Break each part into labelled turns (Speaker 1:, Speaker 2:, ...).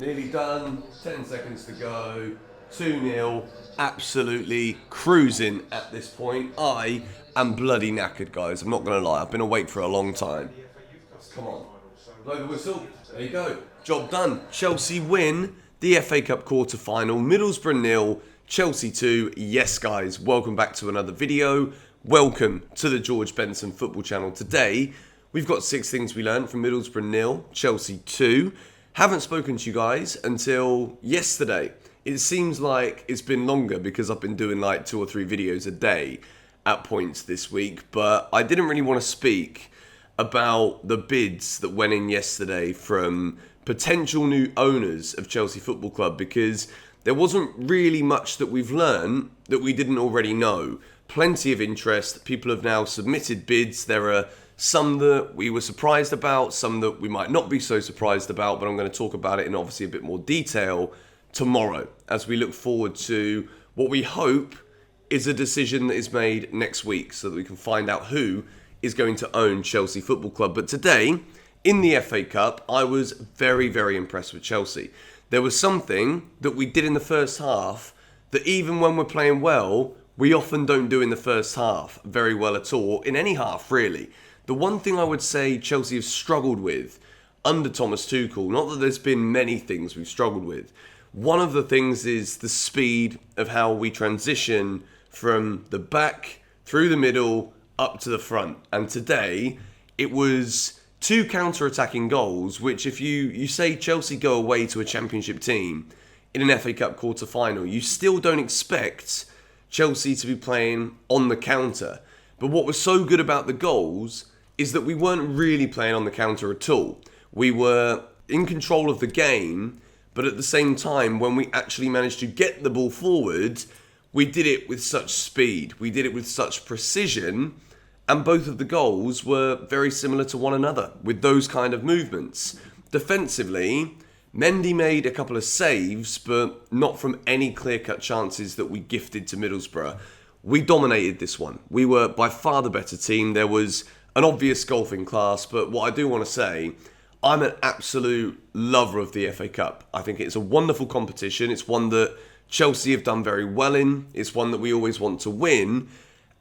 Speaker 1: Nearly done, 10 seconds to go, 2-0, absolutely cruising at this point. I am bloody knackered, guys, I'm not going to lie, I've been awake for a long time. Come on, blow the whistle, there you go, job done. Chelsea win the FA Cup quarter-final, Middlesbrough 0, Chelsea 2. Yes, guys, welcome back to another video. Welcome to the George Benson Football Channel. Today, we've got 6 things we learned from Middlesbrough 0, Chelsea 2. Haven't spoken to you guys until yesterday. It seems like it's been longer because I've been doing like 2 or 3 videos a day at points this week, but I didn't really want to speak about the bids that went in yesterday from potential new owners of Chelsea Football Club because there wasn't really much that we've learned that we didn't already know. Plenty of interest. People have now submitted bids. There are some that we were surprised about, some that we might not be so surprised about, but I'm going to talk about it in obviously a bit more detail tomorrow as we look forward to what we hope is a decision that is made next week so that we can find out who is going to own Chelsea Football Club. But today, in the FA Cup, I was very, very impressed with Chelsea. There was something that we did in the first half that even when we're playing well, we often don't do in the first half very well at all, in any half really. The one thing I would say Chelsea have struggled with under Thomas Tuchel, not that there's been many things we've struggled with, one of the things is the speed of how we transition from the back, through the middle, up to the front. And today, it was 2 counter-attacking goals, which if you say Chelsea go away to a championship team in an FA Cup quarter-final, you still don't expect Chelsea to be playing on the counter. But what was so good about the goals is that we weren't really playing on the counter at all. We were in control of the game, but at the same time, when we actually managed to get the ball forward, we did it with such speed. We did it with such precision, and both of the goals were very similar to one another with those kind of movements. Defensively, Mendy made a couple of saves, but not from any clear-cut chances that we gifted to Middlesbrough. We dominated this one. We were by far the better team. There was an obvious golfing class, but what I do want to say, I'm an absolute lover of the FA Cup. I think it's a wonderful competition. It's one that Chelsea have done very well in. It's one that we always want to win.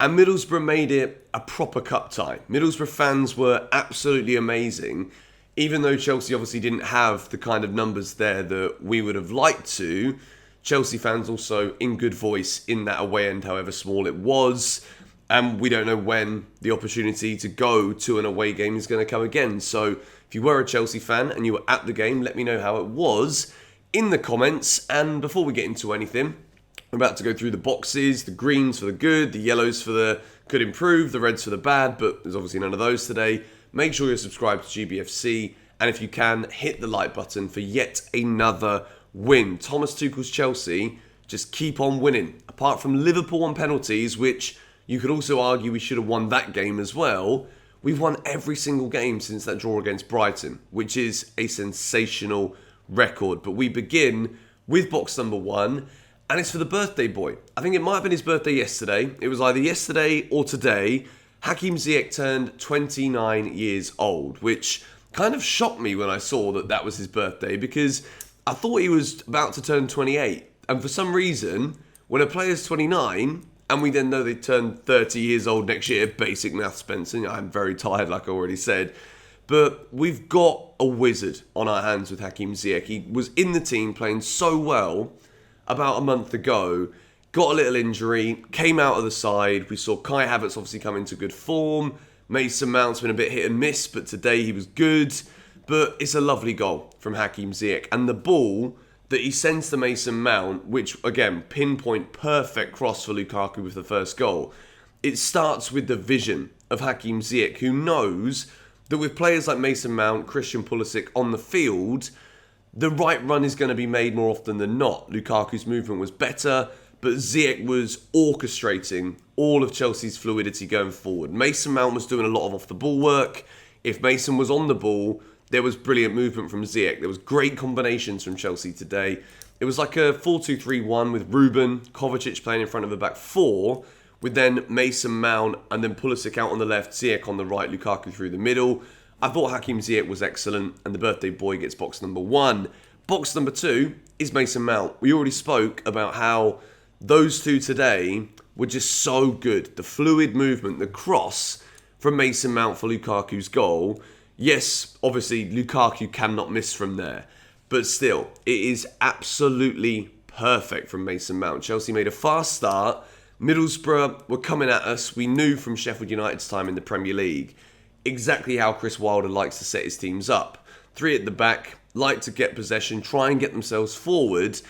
Speaker 1: And Middlesbrough made it a proper cup tie. Middlesbrough fans were absolutely amazing. Even though Chelsea obviously didn't have the kind of numbers there that we would have liked to, Chelsea fans also in good voice in that away end, however small it was. And we don't know when the opportunity to go to an away game is going to come again. So if you were a Chelsea fan and you were at the game, let me know how it was in the comments. And before we get into anything, I'm about to go through the boxes, the greens for the good, the yellows for the could improve, the reds for the bad, but there's obviously none of those today. Make sure you're subscribed to GBFC, and if you can, hit the like button for yet another win. Thomas Tuchel's Chelsea just keep on winning. Apart from Liverpool on penalties, which you could also argue we should have won that game as well, we've won every single game since that draw against Brighton, which is a sensational record. But we begin with box number 1, and it's for the birthday boy. I think it might have been his birthday yesterday. It was either yesterday or today. Hakim Ziyech turned 29 years old, which kind of shocked me when I saw that that was his birthday because I thought he was about to turn 28. And for some reason, when a player's 29, and we then know they turn 30 years old next year, basic maths, Benson, I'm very tired like I already said, but we've got a wizard on our hands with Hakim Ziyech. He was in the team playing so well about a month ago, got a little injury, came out of the side. We saw Kai Havertz obviously come into good form. Mason Mount's been a bit hit and miss, but today he was good. But it's a lovely goal from Hakim Ziyech. And the ball that he sends to Mason Mount, which, again, pinpoint perfect cross for Lukaku with the first goal. It starts with the vision of Hakim Ziyech, who knows that with players like Mason Mount, Christian Pulisic on the field, the right run is going to be made more often than not. Lukaku's movement was better, but Ziyech was orchestrating all of Chelsea's fluidity going forward. Mason Mount was doing a lot of off-the-ball work. If Mason was on the ball, there was brilliant movement from Ziyech. There was great combinations from Chelsea today. It was like a 4-2-3-1 with Ruben, Kovacic playing in front of a back 4, with then Mason Mount and then Pulisic out on the left, Ziyech on the right, Lukaku through the middle. I thought Hakim Ziyech was excellent, and the birthday boy gets box number 1. Box number 2 is Mason Mount. We already spoke about how those two today were just so good. The fluid movement, the cross from Mason Mount for Lukaku's goal. Yes, obviously Lukaku cannot miss from there. But still, it is absolutely perfect from Mason Mount. Chelsea made a fast start. Middlesbrough were coming at us. We knew from Sheffield United's time in the Premier League exactly how Chris Wilder likes to set his teams up. 3 at the back, like to get possession, try and get themselves forward.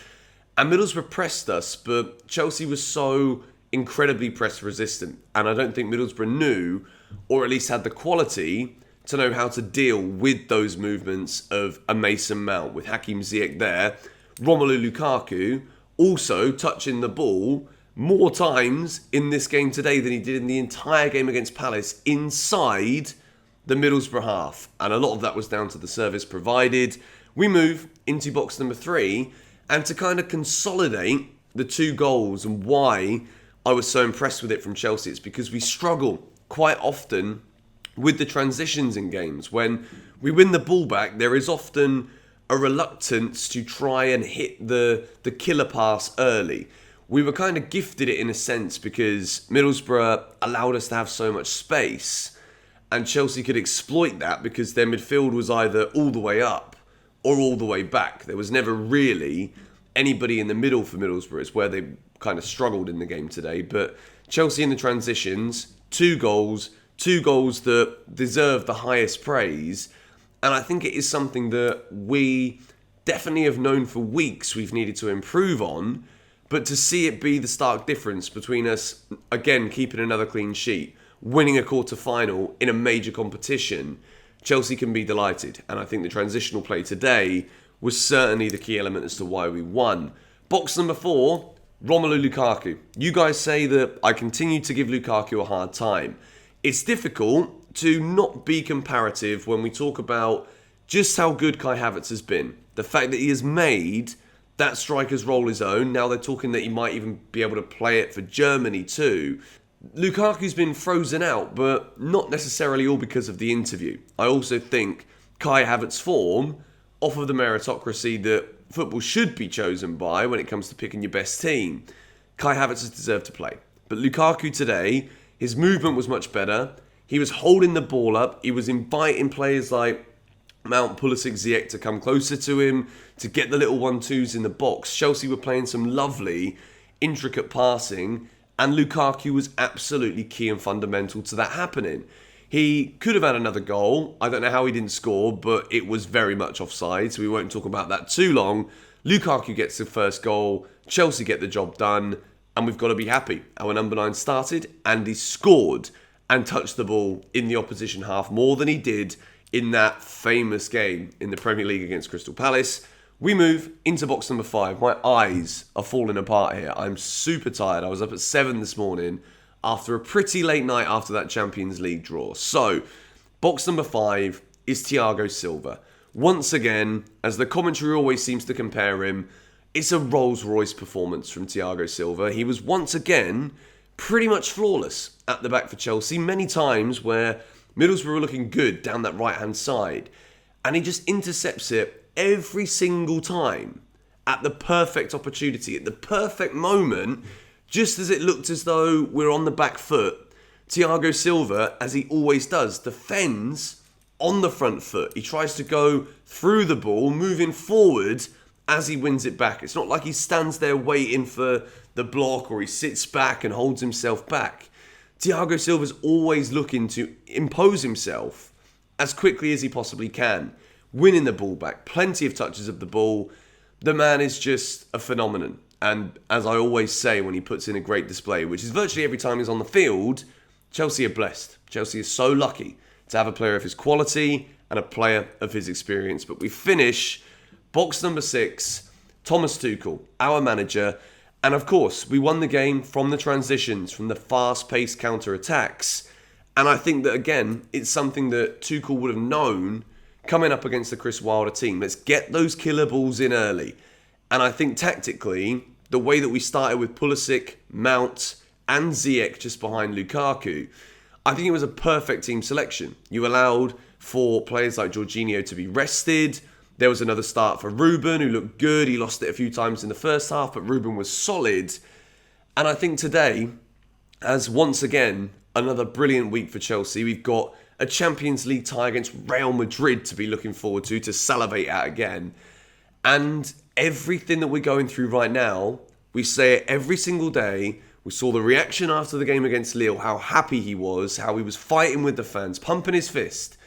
Speaker 1: And Middlesbrough pressed us, but Chelsea was so incredibly press resistant. And I don't think Middlesbrough knew, or at least had the quality, to know how to deal with those movements of a Mason Mount, with Hakim Ziyech there. Romelu Lukaku also touching the ball more times in this game today than he did in the entire game against Palace inside the Middlesbrough half. And a lot of that was down to the service provided. We move into box number 3, and to kind of consolidate the 2 goals and why I was so impressed with it from Chelsea, it's because we struggle quite often with the transitions in games. When we win the ball back, there is often a reluctance to try and hit the killer pass early. We were kind of gifted it in a sense because Middlesbrough allowed us to have so much space, and Chelsea could exploit that because their midfield was either all the way up or all the way back. There was never really anybody in the middle for Middlesbrough. It's where they kind of struggled in the game today. But Chelsea in the transitions, 2 goals that deserve the highest praise. And I think it is something that we definitely have known for weeks we've needed to improve on. But to see it be the stark difference between us, again, keeping another clean sheet, winning a quarter-final in a major competition, Chelsea can be delighted. And I think the transitional play today was certainly the key element as to why we won. Box number 4, Romelu Lukaku. You guys say that I continue to give Lukaku a hard time. It's difficult to not be comparative when we talk about just how good Kai Havertz has been. The fact that he has made that striker's role his own. Now they're talking that he might even be able to play it for Germany too. Lukaku's been frozen out, but not necessarily all because of the interview. I also think Kai Havertz's form, off of the meritocracy that football should be chosen by when it comes to picking your best team, Kai Havertz has deserved to play. But Lukaku today, his movement was much better. He was holding the ball up. He was inviting players like Mount, Pulisic, Ziyech to come closer to him, to get the little 1-2s in the box. Chelsea were playing some lovely, intricate passing, and Lukaku was absolutely key and fundamental to that happening. He could have had another goal. I don't know how he didn't score, but it was very much offside, so we won't talk about that too long. Lukaku gets the first goal, Chelsea get the job done, and we've got to be happy. Our number 9 started, and he scored and touched the ball in the opposition half more than he did in that famous game in the Premier League against Crystal Palace. We move into box number 5. My eyes are falling apart here. I'm super tired. I was up at 7 this morning after a pretty late night after that Champions League draw. So, box number 5 is Thiago Silva. Once again, as the commentary always seems to compare him, it's a Rolls-Royce performance from Thiago Silva. He was once again pretty much flawless at the back for Chelsea. Many times where Middlesbrough were looking good down that right-hand side, and he just intercepts it every single time at the perfect opportunity, at the perfect moment, just as it looked as though we're on the back foot. Thiago Silva, as he always does, defends on the front foot. He tries to go through the ball, moving forward as he wins it back. It's not like he stands there waiting for the block or he sits back and holds himself back. Thiago Silva's always looking to impose himself as quickly as he possibly can, winning the ball back, plenty of touches of the ball. The man is just a phenomenon. And as I always say when he puts in a great display, which is virtually every time he's on the field, Chelsea are blessed. Chelsea is so lucky to have a player of his quality and a player of his experience. But we finish box number 6, Thomas Tuchel, our manager. And of course, we won the game from the transitions, from the fast-paced counter-attacks. And I think that, again, it's something that Tuchel would have known coming up against the Chris Wilder team. Let's get those killer balls in early. And I think tactically, the way that we started with Pulisic, Mount, and Ziyech just behind Lukaku, I think it was a perfect team selection. You allowed for players like Jorginho to be rested. There was another start for Ruben, who looked good. He lost it a few times in the first half, but Ruben was solid. And I think today, as once again, another brilliant week for Chelsea. We've got a Champions League tie against Real Madrid to be looking forward to salivate at again. And everything that we're going through right now, we say it every single day. We saw the reaction after the game against Lille, how happy he was, how he was fighting with the fans, pumping his fist.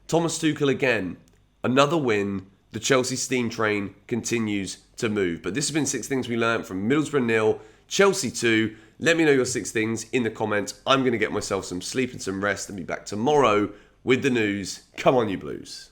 Speaker 1: Thomas Tuchel again, another win. The Chelsea steam train continues to move. But this has been 6 things we learned from Middlesbrough 0, Chelsea 2. Let me know your 6 things in the comments. I'm going to get myself some sleep and some rest and be back tomorrow with the news. Come on, you Blues.